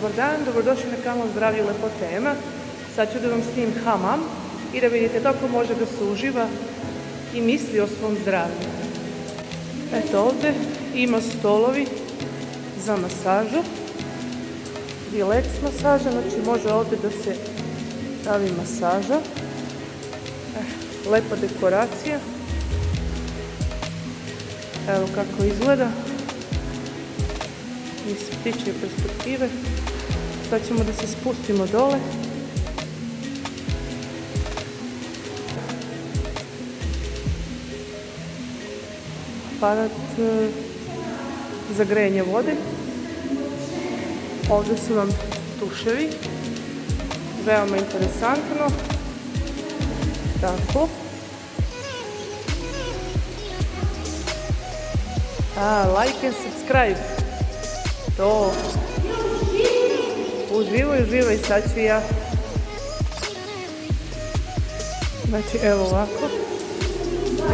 dobar dan, dobrodošli na kanal Zdravlje i lepota. Sad ću da vam snimim hamam i da vidite kako može da se uživa i misli o svom zdravlju. Eto ovdje ima stolovi za masažu, relax masaža, znači može ovdje da se pravi masaža. Lepa dekoracija. Evo kako izgleda iz ptičje perspektive. Sad ćemo da se spustimo dole. Aparat za grejanje vode. Ovdje su vam tuševi. Veoma interesantno. Tako. Like and subscribe. To. Uživaj, sad ću ja. Znači, evo ovako.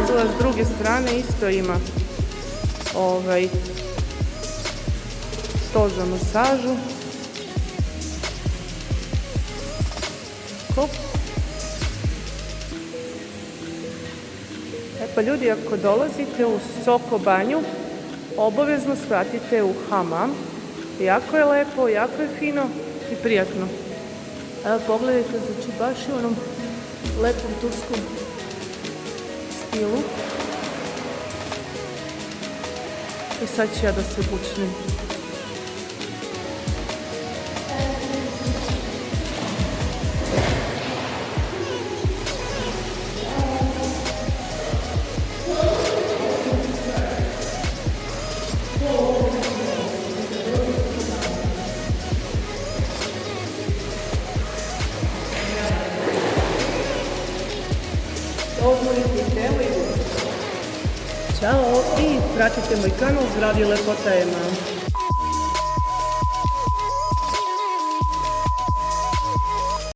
Izgleda s druge strane isto ima stol za masažu. Kop. Pa ljudi, ako dolazite u Soko banju, obavezno svratite u hamam. Jako je lepo, jako je fino i prijatno. Evo pogledajte, znači baš u onom lepom turskom stilu. I sad ću ja da se bučnem. Ćao i pratite moj kanal Zdravlje i lepota.